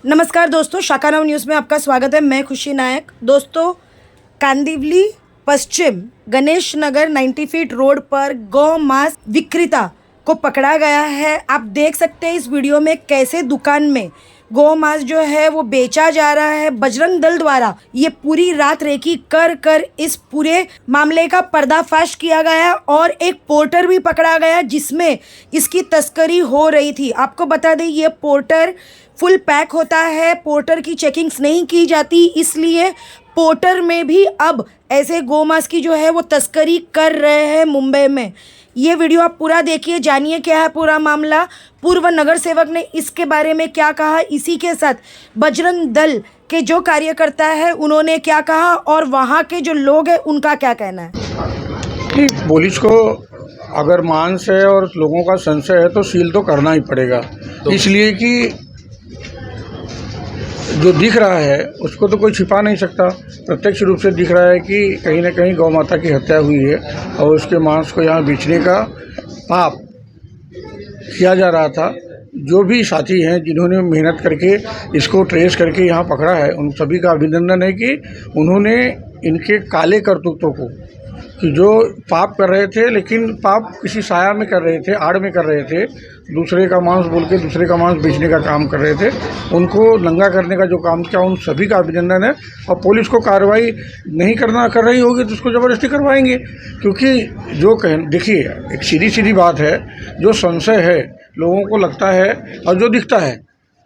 नमस्कार दोस्तों, शाखा नाउ न्यूज़ में आपका स्वागत है। मैं खुशी नायक। दोस्तों, कांदिवली पश्चिम गणेश नगर 90 फीट रोड पर गौ मांस विक्रेता को पकड़ा गया है। आप देख सकते हैं इस वीडियो में कैसे दुकान में गौ मांस जो है वो बेचा जा रहा है। बजरंग दल द्वारा ये पूरी रात रेकी कर कर इस पूरे मामले का पर्दाफाश किया गया और एक पोर्टर भी पकड़ा गया जिसमें इसकी तस्करी हो रही थी। आपको बता दें, ये पोर्टर फुल पैक होता है, पोर्टर की चेकिंग्स नहीं की जाती, इसलिए पोर्टर में भी अब ऐसे गोमांस की जो है वो तस्करी कर रहे हैं मुंबई में। ये वीडियो आप पूरा देखिए, जानिए क्या है पूरा मामला, पूर्व नगर सेवक ने इसके बारे में क्या कहा, इसी के साथ बजरंग दल के जो कार्यकर्ता है उन्होंने क्या कहा और वहाँ के जो लोग हैं उनका क्या कहना है। पुलिस को अगर मांस है और लोगों का संशय है तो सील तो करना ही पड़ेगा, इसलिए कि जो दिख रहा है उसको तो कोई छिपा नहीं सकता। प्रत्यक्ष रूप से दिख रहा है कि कहीं ना कहीं गौ माता की हत्या हुई है और उसके मांस को यहाँ बेचने का पाप किया जा रहा था। जो भी साथी हैं जिन्होंने मेहनत करके इसको ट्रेस करके यहाँ पकड़ा है, उन सभी का अभिनंदन है कि उन्होंने इनके काले करतूतों को, कि जो पाप कर रहे थे लेकिन पाप किसी साया में कर रहे थे, आड़ में कर रहे थे, दूसरे का मांस बोल के दूसरे का मांस बेचने का काम कर रहे थे, उनको नंगा करने का जो काम किया उन सभी का अभिनंदन है। और पुलिस को कार्रवाई नहीं कर रही होगी तो उसको ज़बरदस्ती करवाएंगे, क्योंकि जो देखिए एक सीधी बात है, जो संशय है लोगों को लगता है और जो दिखता है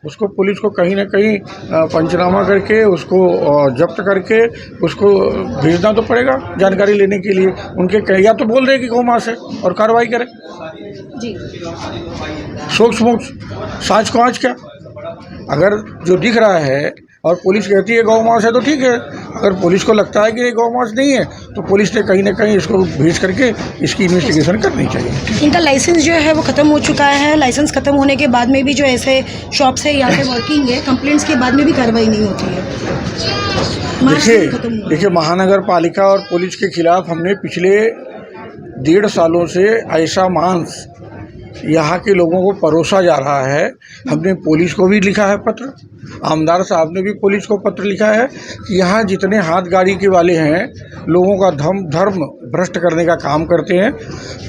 उसको पुलिस को कहीं ना कहीं पंचनामा करके उसको जब्त करके उसको भेजना तो पड़ेगा जानकारी लेने के लिए। उनके या तो बोल रहे कि गौ मांस है और कार्रवाई करें जी, सोच साँच को आँच क्या। अगर जो दिख रहा है और पुलिस कहती है गौ मांस है तो ठीक है, अगर पुलिस को लगता है कि ये गौ मांस नहीं है तो पुलिस ने कहीं ना कहीं इसको भेज करके इसकी इन्वेस्टिगेशन करनी चाहिए। इनका लाइसेंस जो है वो ख़त्म हो चुका है। लाइसेंस ख़त्म होने के बाद में भी जो ऐसे शॉप्स है यहाँ पे वर्किंग है, कंप्लेंट्स के बाद में भी कार्रवाई नहीं होती है। देखिए महानगर पालिका और पुलिस के खिलाफ हमने पिछले 1.5 सालों से ऐसा मांस यहाँ के लोगों को परोसा जा रहा है। हमने पुलिस को भी लिखा है पत्र, आमदार साहब ने भी पुलिस को पत्र लिखा है कि यहाँ जितने हाथ गाड़ी के वाले हैं लोगों का धर्म भ्रष्ट करने का काम करते हैं।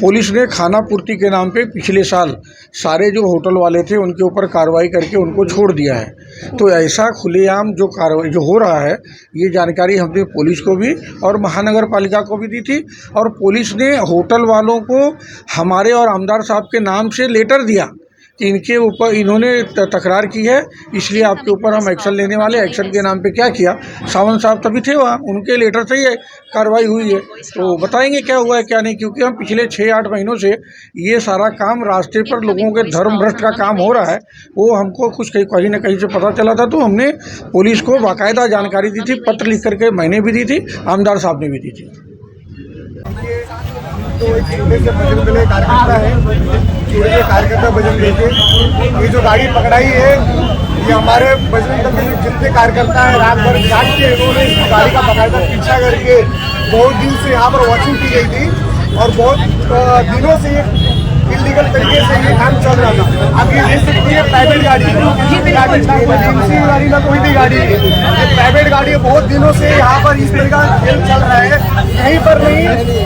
पुलिस ने खाना पूर्ति के नाम पे पिछले साल सारे जो होटल वाले थे उनके ऊपर कार्रवाई करके उनको छोड़ दिया है। तो ऐसा खुलेआम जो कार्रवाई जो हो रहा है, ये जानकारी हमने पुलिस को भी और महानगर पालिका को भी दी थी और पुलिस ने होटल वालों को हमारे और आमदार साहब के नाम से लेटर दिया कि इनके ऊपर इन्होंने तकरार की है, इसलिए आपके ऊपर हम एक्शन लेने वाले। एक्शन के नाम पे क्या किया, सावंत साहब तभी थे वहाँ, उनके लेटर से ही कार्रवाई हुई है। तो बताएंगे क्या हुआ है क्या नहीं, क्योंकि हम पिछले 6-8 महीनों से ये सारा काम रास्ते पर लोगों के धर्म भ्रष्ट का काम हो रहा है, वो हमको कुछ कहीं ना कहीं से पता चला था। तो हमने पुलिस को बाकायदा जानकारी दी थी, पत्र लिख करके मैंने भी दी थी, आमदार साहब ने भी दी थी। तो एक छोटे से बजरंग दल कार्यकर्ता है, छोटे से कार्यकर्ता बजरंग दल के ये जो गाड़ी पकड़ाई है, ये हमारे बजरंग दल के जितने कार्यकर्ता हैं रात भर जाग के इन्होंने इस गाड़ी का बाकायदा पीछा करके बहुत दिन से यहाँ पर वॉचिंग की गई थी और बहुत दिनों से इलीगल तरीके से ये काम चल रहा था। आप ये देख सकते हैं प्राइवेट गाड़ी है, गाड़ी ना कोई भी गाड़ी है, प्राइवेट गाड़ी बहुत दिनों से यहाँ पर इस तरह का खेल चल रहा है। कहीं पर नहीं,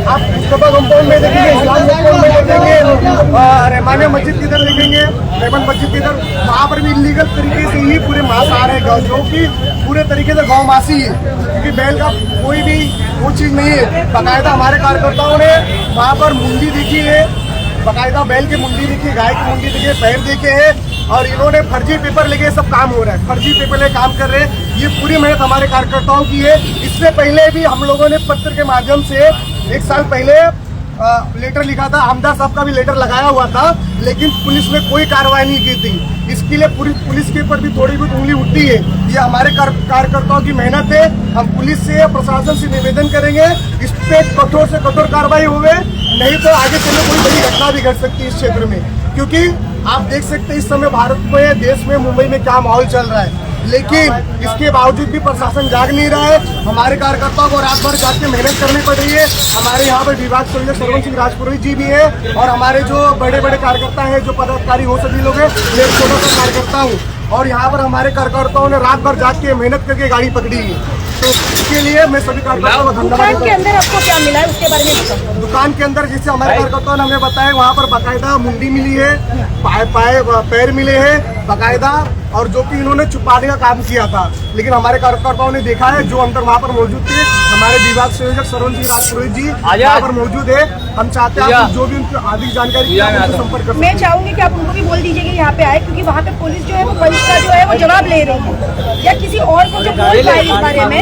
आप मुस्तफा कंपाउंड में देखेंगे, इस्लाम कंपाउंड में देखेंगे, रहमानिया मस्जिद की तरफ देखेंगे, रहमान मस्जिद की तरफ, वहाँ पर भी इलीगल तरीके से ही पूरे मांस आ रहे हैं जो कि पूरे तरीके से गौ मासी है, क्योंकि बैल का कोई भी वो चीज़ नहीं है। बाकायदा हमारे कार्यकर्ताओं ने वहाँ पर मुंडी दिखी है, बाकायदा बैल की मुंडी देखी, गाय की मुंडी देखी, पैर देखे हैं और इन्होंने फर्जी पेपर लेके सब काम हो रहा है, फर्जी पेपर लेके काम कर रहे हैं। ये पूरी मेहनत हमारे कार्यकर्ताओं की है। इससे पहले भी हम लोगों ने पत्र के माध्यम से 1 साल पहले लेटर लिखा था, आमदार साहब का भी लेटर लगाया हुआ था, लेकिन पुलिस ने कोई कार्रवाई नहीं की थी। इसके लिए पूरी पुलिस के ऊपर भी थोड़ी बहुत उंगली उठती है। ये हमारे कार्यकर्ताओं की मेहनत है। हम पुलिस से प्रशासन से निवेदन करेंगे इस पे कठोर से कठोर कार्रवाई होवे, नहीं तो आगे चलकर कोई बड़ी घटना भी घट सकती है इस क्षेत्र में, क्योंकि आप देख सकते हैं इस समय भारत में, देश में, मुंबई में क्या माहौल चल रहा है। लेकिन इसके बावजूद भी प्रशासन जाग नहीं रहा है। हमारे कार्यकर्ताओं को रात भर जाग के मेहनत करनी पड़ रही है। हमारे यहाँ पर विभाग संयोजक सरवण सिंह राजपुरोहित जी भी है और हमारे जो बड़े बड़े कार्यकर्ता हैं, जो पदाधिकारी हो सभी लोग हैं, मैं एक छोटा सा कार्यकर्ता हूँ। और यहाँ पर हमारे कार्यकर्ताओं ने रात भर जाग के मेहनत करके गाड़ी पकड़ी है। तो इसके लिए मैं सभी कार्यकर्ताओं को धन्यवाद दुकान के अंदर आपको क्या मिला है उसके बारे में बताओ। दुकान के अंदर जैसे हमारे कार्यकर्ताओं ने हमें बताया, वहाँ पर बाकायदा मुंडी मिली है, पैर मिले हैं बाकायदा, और जो कि इन्होंने छुपाने का काम किया था। लेकिन हमारे कार्यकर्ताओं ने देखा है, जो अंदर वहाँ पर मौजूद थे, हमारे विभाग संयोजक सरवण सिंह राजपुरोहित जी यहाँ पर मौजूद है। हम चाहते हैं आप जो भी उनकी अधिक जानकारी संपर्क कर। मैं चाहूंगी कि आप उनको भी बोल दीजिए कि यहाँ पे आए, क्योंकि वहाँ पे पुलिस जो है वो पंच का जो है वो जवाब ले रही है, या किसी और को जो बोल पाए इस बारे में।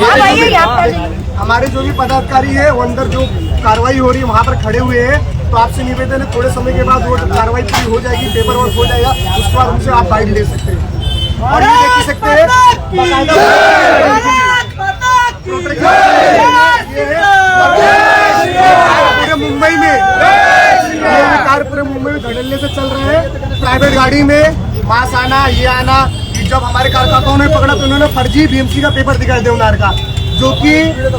आप आइए यहाँ पर। हमारे जो भी पदाधिकारी है वो अंदर जो कार्रवाई हो रही है वहाँ पर खड़े हुए हैं। तो आपसे निवेदन है, थोड़े समय के बाद वो कार्रवाई पूरी हो जाएगी, पेपर वर्क हो जाएगा, उसके बाद उनसे आप बाइट ले सकते हैं। और ये देख सकते हैं पूरे मुंबई में, ये कार पूरे मुंबई में धड़ल्ले से चल रहे हैं। प्राइवेट गाड़ी में मास आना, ये आना। जब हमारे कार्यकर्ताओं ने पकड़ा तो उन्होंने फर्जी बीएमसी का पेपर दिखाया देवनार का, जो कि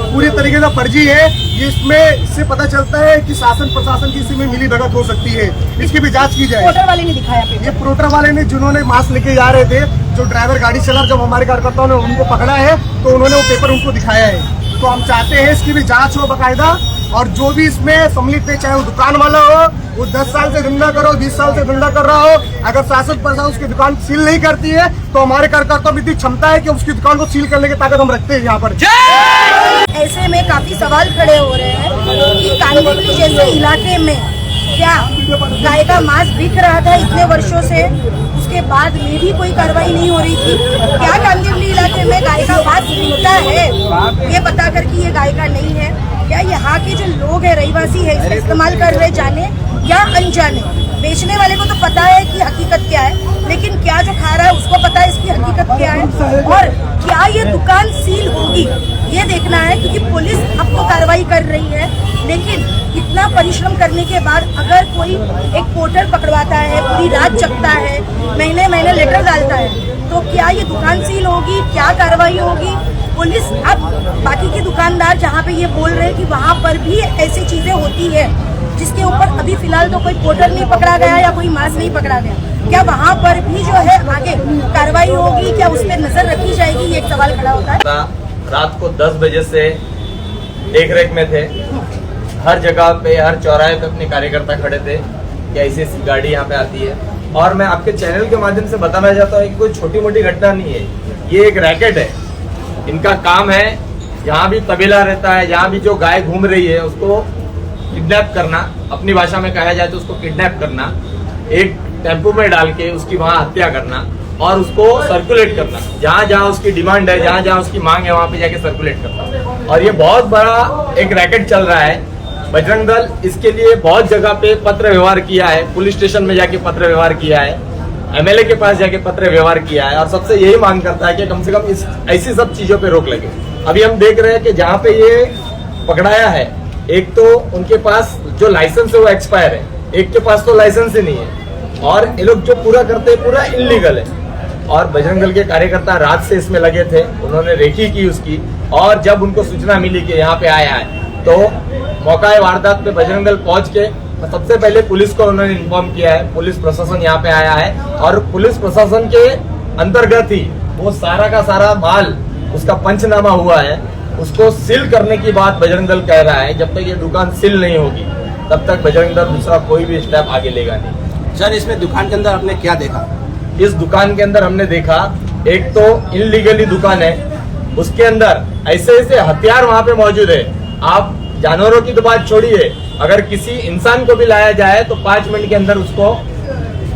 पूरी तरीके से फर्जी है। इसमें इससे पता चलता है कि शासन प्रशासन की इसमें मिली भगत हो सकती है, इसकी भी जांच की जाए। पोर्टर वाले ने दिखाया पेपर। ये पोर्टर वाले ने, जिन्होंने मास्क लेके जा रहे थे, जो ड्राइवर गाड़ी चला, जब हमारे कार्यकर्ताओं ने उनको पकड़ा है तो उन्होंने वो पेपर उनको दिखाया है। तो हम चाहते हैं इसकी भी जांच हो बाकायदा, और जो भी इसमें सम्मिलित है, चाहे वो दुकान वाला हो, वो 10 साल से धंधा करो, 20 साल से धंधा कर रहा हो, अगर शासन प्रशासन उसकी दुकान सील नहीं करती है तो हमारे कार्यकर्ताओं में इतनी क्षमता है कि उसकी दुकान को सील करने की ताकत हम रखते हैं यहाँ पर। ऐसे में काफी सवाल खड़े हो रहे हैं कि कांदिवली जैसे इलाके में क्या गाय का मांस बिक रहा था इतने वर्षों से, उसके बाद में भी कोई कार्रवाई नहीं हो रही थी। क्या कांदिवली इलाके में गाय का मांस बिकता है, ये बता कर कि ये गाय का नहीं है? क्या यहाँ के जो लोग हैं, रहवासी है, इसका इस्तेमाल कर रहे जाने या अनजाने? बेचने वाले को तो पता है कि हकीकत क्या है, लेकिन क्या जो खा रहा है उसको पता है इसकी हकीकत क्या है, और क्या ये दुकान सील होगी ये देखना है। क्योंकि पुलिस अब तो कार्रवाई कर रही है, लेकिन इतना परिश्रम करने के बाद अगर कोई एक पोर्टर पकड़वाता है, पूरी रात जगता है, महीने महीने लेटर डालता है, तो क्या ये दुकान सील होगी? क्या कार्रवाई होगी? पुलिस अब बाकी के दुकानदार जहाँ पे ये बोल रहे हैं कि वहाँ पर भी ऐसी चीजें होती है, जिसके ऊपर अभी फिलहाल तो कोई पोर्टर नहीं पकड़ा गया या कोई मांस नहीं पकड़ा गया, क्या वहाँ पर भी जो है आगे कार्रवाई होगी? क्या उस पर नजर रखी जाएगी? ये एक सवाल खड़ा होता है। रात को 10 बजे से देख रेख में थे, हर जगह पे, हर चौराहे पे अपने कार्यकर्ता खड़े थे कि ऐसी ऐसी गाड़ी यहाँ पे आती है। और मैं आपके चैनल के माध्यम से बताना चाहता हूँ कि कोई छोटी मोटी घटना नहीं है, ये एक रैकेट है। इनका काम है, जहाँ भी तबेला रहता है, जहाँ भी जो गाय घूम रही है उसको किडनैप करना, अपनी भाषा में कहा जाए तो उसको किडनैप करना, एक टेम्पो में डाल के उसकी वहाँ हत्या करना और उसको सर्कुलेट करना, जहाँ जहाँ उसकी डिमांड है, जहाँ जहाँ उसकी मांग है, वहाँ पे जाके सर्कुलेट करना। और ये बहुत बड़ा एक रैकेट चल रहा है। बजरंग दल इसके लिए बहुत जगह पे पत्र व्यवहार किया है, पुलिस स्टेशन में जाके पत्र व्यवहार किया है, एमएलए के पास जाके पत्र व्यवहार किया है, और सबसे यही मांग करता है कि कम से कम इस ऐसी सब चीजों पे रोक लगे। अभी हम देख रहे हैं कि जहाँ पे ये पकड़ाया है, एक तो उनके पास जो लाइसेंस है वो एक्सपायर है, एक के पास तो लाइसेंस ही नहीं है, और ये लोग जो पूरा करते हैं पूरा इलीगल है। और बजरंग दल के कार्यकर्ता रात से इसमें लगे थे, उन्होंने रेकी की उसकी, और जब उनको सूचना मिली कि यहाँ पे आया है तो मौका वारदात पे बजरंग दल पहुंच के सबसे पहले पुलिस को उन्होंने इन्फॉर्म किया है। पुलिस प्रशासन यहाँ पे आया है और पुलिस प्रशासन के अंतर्गत ही वो सारा का सारा माल, उसका पंचनामा हुआ है, उसको सील करने की बात बजरंग दल कह रहा है। जब तक ये दुकान सील नहीं होगी तब तक बजरंग दल दूसरा कोई भी स्टेप आगे लेगा नहीं। सर, इसमें दुकान के अंदर आपने क्या देखा? इस दुकान के अंदर हमने देखा, एक तो इनलीगली दुकान है, उसके अंदर ऐसे ऐसे हथियार वहाँ पे मौजूद है। आप जानवरों की तो बात छोड़िए, अगर किसी इंसान को भी लाया जाए तो 5 मिनट के अंदर उसको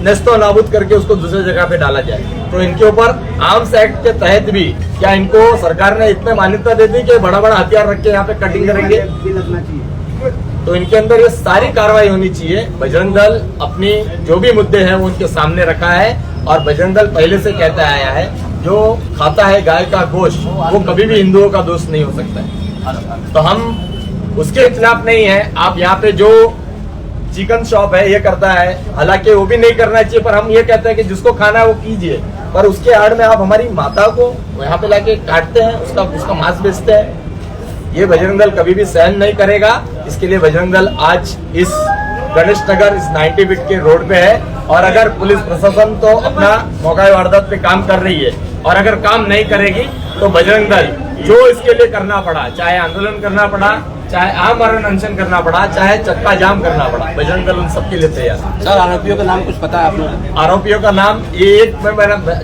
नस्तो नाबूद करके उसको दूसरी जगह पे डाला जाए। तो इनके ऊपर आर्म्स एक्ट के तहत भी क्या इनको सरकार ने इतने मान्यता दे दी कि बड़ा बड़ा हथियार रख के यहाँ पे कटिंग करेंगे? तो इनके अंदर ये सारी कार्रवाई होनी चाहिए। बजरंग दल अपनी जो भी मुद्दे हैं वो उनके सामने रखा है, और बजरंग दल पहले से कहता आया है जो खाता है गाय का गोश्त वो कभी भी हिंदुओं का दोस्त नहीं हो सकता है। तो हम उसके खिलाफ नहीं है। आप यहाँ पे जो चिकन शॉप है ये करता है, हालांकि वो भी नहीं करना चाहिए, पर हम ये कहते हैं कि जिसको खाना है वो कीजिए, पर उसके आड़ में आप हमारी माता को यहाँ पे लाके काटते हैं, उसका मांस बेचते हैं, ये बजरंग दल कभी भी सहन नहीं करेगा। इसके लिए बजरंग दल आज इस गणेश नगर इस 90 फीट के रोड पे है और अगर पुलिस प्रशासन तो अपना मौका वारदात पे काम कर रही है, और अगर काम नहीं करेगी तो बजरंग दल जो इसके लिए करना पड़ा, चाहे आंदोलन करना पड़ा, चाहे आमरण अनशन करना पड़ा, चाहे चक्का जाम करना पड़ा, बजरंग दल उन सबके लिए तैयार। सर आरोपियों का नाम कुछ पता है आपको? आरोपियों का नाम ये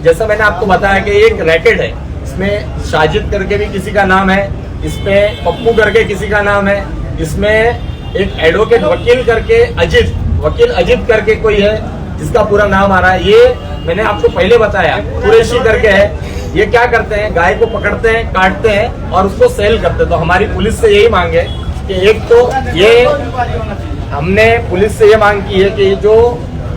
जैसा मैंने आपको बताया कि एक रैकेट है, इसमें साजिद करके भी किसी का नाम है, इसमें पप्पू करके किसी का नाम है, इसमें एक एडवोकेट वकील अजित करके कोई है जिसका पूरा नाम आ रहा है। ये मैंने आपको पहले बताया, कुरैशी करके है। ये क्या करते हैं, गाय को पकड़ते हैं, काटते हैं और उसको सेल करते हैं। तो हमारी पुलिस से यही मांग है कि एक तो ये हमने पुलिस से ये मांग की है कि जो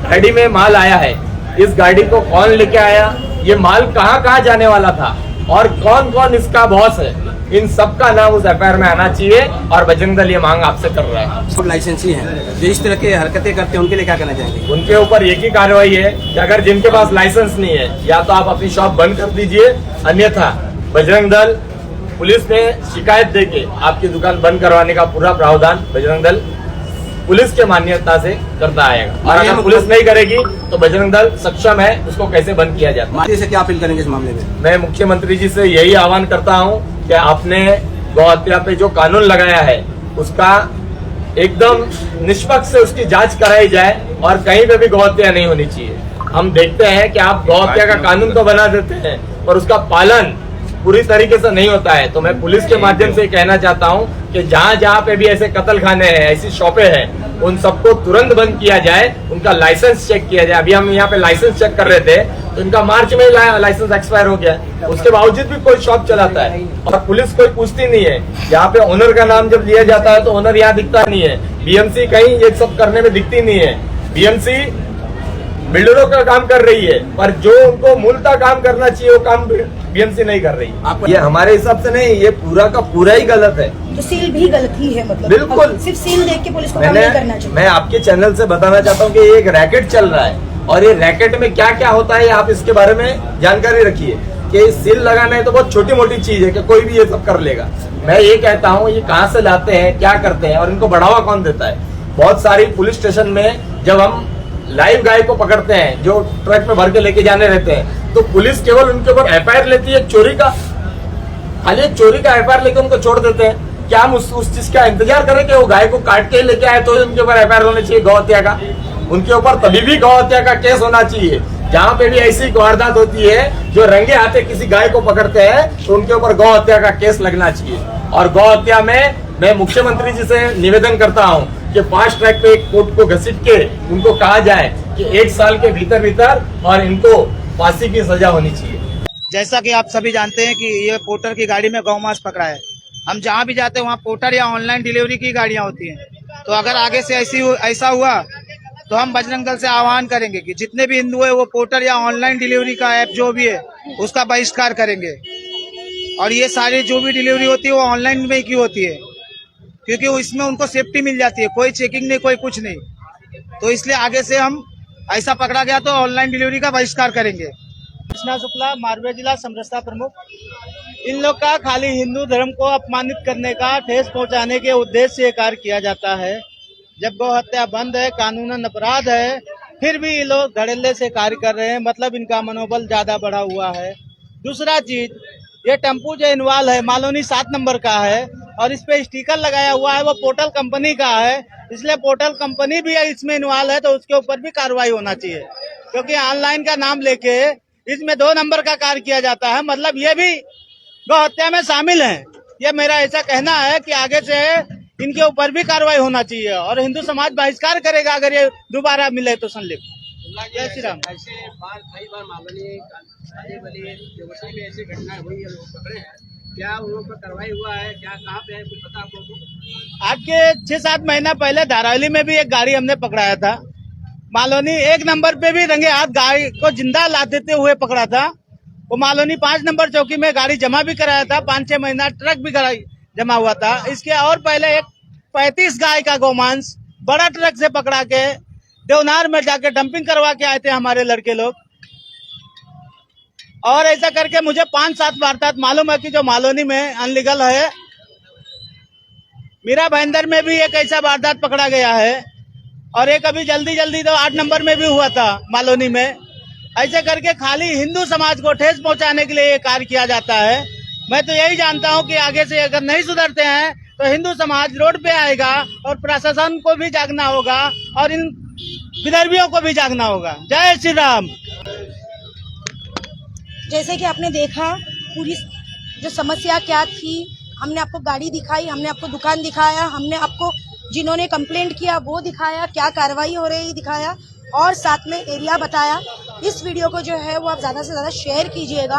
गाड़ी में माल आया है, इस गाड़ी को कौन लेके आया, ये माल कहाँ कहाँ जाने वाला था और कौन कौन इसका बॉस है, इन सब का नाम उस एफआईआर में आना चाहिए। और बजरंग दल ये मांग आपसे कर रहा है। सब लाइसेंसी हैं जो इस तरह की हरकतें करते हैं, उनके लिए क्या कहना चाहेंगे? उनके ऊपर एक ही कार्रवाई है कि अगर जिनके पास लाइसेंस नहीं है, या तो आप अपनी शॉप बंद कर दीजिए, अन्यथा बजरंग दल पुलिस में शिकायत देके आपकी दुकान बंद करवाने का पूरा प्रावधान बजरंग दल पुलिस के मान्यता से करता आएगा। और अगर पुलिस नहीं करेगी तो बजरंग दल सक्षम है उसको कैसे बंद किया जाता है। माली से क्या अपील करेंगे इस मामले में? मैं मुख्यमंत्री जी से यही आह्वान करता हूं कि आपने गौ हत्या पे जो कानून लगाया है उसका एकदम निष्पक्ष से उसकी जांच कराई जाए और कहीं पे भी गौ हत्या नहीं होनी चाहिए। हम देखते हैं कि आप गौ हत्या का कानून तो बना देते हैं पर उसका पालन पूरी तरीके से नहीं होता है। तो मैं पुलिस के माध्यम से कहना चाहता हूं कि जहां जहां पे भी ऐसे कत्ल खाने हैं, ऐसी शॉपें हैं, उन सबको तुरंत बंद किया जाए, उनका लाइसेंस चेक किया जाए। अभी हम यहाँ पे लाइसेंस चेक कर रहे थे तो इनका मार्च में लाइसेंस एक्सपायर हो गया, उसके बावजूद भी कोई शॉप चलाता है और पुलिस कोई पूछती नहीं है। यहाँ पे ओनर का नाम जब लिया जाता है तो ओनर यहाँ दिखता नहीं है, बीएमसी कहीं ये सब करने में दिखती नहीं है। बीएमसी बिल्डरों का काम कर रही है पर जो उनको मूलतः काम करना चाहिए वो काम बीएमसी नहीं कर रही। ये हमारे हिसाब से नहीं, ये पूरा का पूरा ही गलत है। तो सील भी गलत ही है, मतलब बिल्कुल। सिर्फ सील देख के पुलिस को काम नहीं करना चाहिए। मैं आपके चैनल से बताना चाहता हूँ कि ये एक रैकेट चल रहा है और ये रैकेट में क्या क्या होता है आप इसके बारे में जानकारी रखिए। कि सील लगाना है तो बहुत छोटी मोटी चीज है कि कोई भी ये सब कर लेगा। मैं ये कहता हूँ ये कहाँ से लाते हैं, क्या करते हैं और इनको बढ़ावा कौन देता है। बहुत सारी पुलिस स्टेशन में जब हम लाइव गाय को पकड़ते हैं जो ट्रक में भर के लेके जाने रहते हैं तो पुलिस केवल उनके ऊपर एफआईआर लेती है चोरी का, खाली एक चोरी का एफआईआर लेके उनको छोड़ देते हैं। क्या हम उस चीज का इंतजार करें कि वो गाय को काट के लेके आए तो उनके ऊपर एफआईआर होना चाहिए गौ हत्या का? उनके ऊपर तभी भी गौ हत्या का केस होना चाहिए जहाँ पे भी ऐसी वारदात होती है जो रंगे हाथे किसी गाय को पकड़ते हैं तो उनके ऊपर गौ हत्या का केस लगना चाहिए। और गौ हत्या में मैं मुख्यमंत्री जी से निवेदन करता हूँ कि फास्ट ट्रैक पे एक कोर्ट को घसीट के उनको कहा जाए कि 1 साल के भीतर और इनको फांसी की सजा होनी चाहिए। जैसा कि आप सभी जानते हैं कि ये पोर्टर की गाड़ी में गौ मांस पकड़ा है। हम जहाँ भी जाते हैं वहाँ पोर्टर या ऑनलाइन डिलीवरी की गाड़ियाँ होती हैं। तो अगर आगे से ऐसा हुआ तो हम बजरंग दल से आह्वान करेंगे कि जितने भी हिंदू है वो पोर्टर या ऑनलाइन डिलीवरी का ऐप जो भी है उसका बहिष्कार करेंगे। और ये सारी जो भी डिलीवरी होती है वो ऑनलाइन में ही होती है क्योंकि इसमें उनको सेफ्टी मिल जाती है, कोई चेकिंग नहीं, कोई कुछ नहीं। तो इसलिए आगे से हम ऐसा पकड़ा गया तो ऑनलाइन डिलीवरी का बहिष्कार करेंगे। कृष्णा शुक्ला, मारवे जिला समरसता प्रमुख। इन लोग का खाली हिंदू धर्म को अपमानित करने का, ठेस पहुंचाने के उद्देश्य से कार्य किया जाता है। जब गौ हत्या बंद है, कानूनन अपराध है, फिर भी ये लोग धड़ल्ले से कार्य कर रहे हैं, मतलब इनका मनोबल ज्यादा बढ़ा हुआ है। दूसरा चीज, ये टेम्पू जो इन्वॉल्व है मालोनी 7 नंबर का है और इस पे स्टिकर लगाया हुआ है वो पोर्टल कंपनी का है, इसलिए पोर्टल कंपनी भी इसमें इन्वॉल्व है तो उसके ऊपर भी कार्रवाई होना चाहिए क्योंकि ऑनलाइन का नाम लेके इसमें 2 नंबर का कार्य किया जाता है, मतलब ये भी गौ हत्या में शामिल है। ये मेरा ऐसा कहना है कि आगे से इनके ऊपर भी कार्रवाई होना चाहिए और हिंदू समाज बहिष्कार करेगा अगर ये दोबारा मिले तो संलिप्त। जय श्री राम। कई बार मामले में ऐसी घटना हुई है, लोग पकड़े हैं, क्या उन लोगों पर कार्रवाई हुआ है, क्या कहाँ पे है, कुछ पता आप लोगों को? आज के 6-7 महीना पहले धारावली में भी एक गाड़ी हमने पकड़ाया था। मालोनी 1 नंबर पे भी रंगे हाथ गाड़ी को जिंदा ला देते हुए पकड़ा था। वो मालोनी 5 नंबर चौकी में गाड़ी जमा भी कराया था, 5-6 महीना ट्रक भी जमा हुआ था। इसके और पहले एक 35 गाय का गोमांस बड़ा ट्रक से पकड़ा के देवनार में जाके डंपिंग करवा के आए थे हमारे लड़के लोग। और ऐसा करके मुझे 5-7 वारदात मालूम है कि जो मालोनी में अनलीगल है। मीरा भाईंदर में भी एक ऐसा वारदात पकड़ा गया है। और एक अभी जल्दी जल्दी तो 8 नंबर में भी हुआ था मालोनी में। ऐसे करके खाली हिंदू समाज को ठेस पहुंचाने के लिए ये कार्य किया जाता है। मैं तो यही जानता हूं कि आगे से अगर नहीं सुधरते हैं तो हिंदू समाज रोड पे आएगा और प्रशासन को भी जागना होगा और इन विदर्भियों को भी जागना होगा। जय श्री राम। जैसे कि आपने देखा पूरी जो समस्या क्या थी, हमने आपको गाड़ी दिखाई, हमने आपको दुकान दिखाया, हमने आपको जिन्होंने कंप्लेंट किया वो दिखाया, क्या कार्रवाई हो रही दिखाया और साथ में एरिया बताया। इस वीडियो को जो है वो आप ज़्यादा से ज़्यादा शेयर कीजिएगा।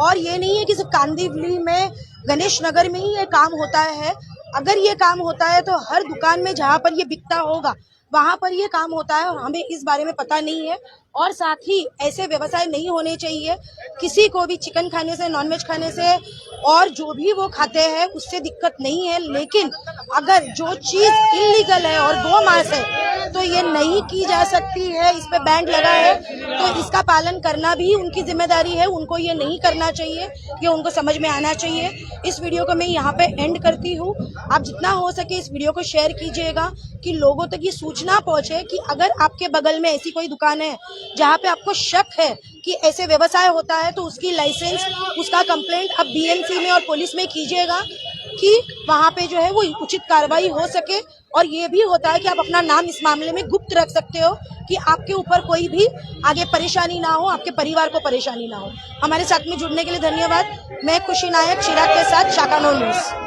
और ये नहीं है कि सिर्फ कांदिवली में, गणेश नगर में ही ये काम होता है। अगर ये काम होता है तो हर दुकान में जहाँ पर ये बिकता होगा वहाँ पर ये काम होता है और हमें इस बारे में पता नहीं है। और साथ ही ऐसे व्यवसाय नहीं होने चाहिए। किसी को भी चिकन खाने से, नॉनवेज खाने से और जो भी वो खाते हैं उससे दिक्कत नहीं है, लेकिन अगर जो चीज़ इलीगल है और गौ मांस है तो ये नहीं की जा सकती है। इस पे बैन लगा है तो इसका पालन करना भी उनकी जिम्मेदारी है। उनको ये नहीं करना चाहिए, ये उनको समझ में आना चाहिए। इस वीडियो को मैं यहाँ पे एंड करती हूँ। आप जितना हो सके इस वीडियो को शेयर कीजिएगा कि लोगों तक ये सूचना पहुँचे कि अगर आपके बगल में ऐसी कोई दुकान है जहाँ पे आपको शक है कि ऐसे व्यवसाय होता है तो उसकी लाइसेंस, उसका कंप्लेंट आप बीएमसी में और पुलिस में कीजिएगा कि वहाँ पे जो है वो उचित कार्रवाई हो सके। और ये भी होता है कि आप अपना नाम इस मामले में गुप्त रख सकते हो कि आपके ऊपर कोई भी आगे परेशानी ना हो, आपके परिवार को परेशानी ना हो। हमारे साथ में जुड़ने के लिए धन्यवाद। मैं खुशी नायक, चिराग के साथ शाकानो न्यूज़।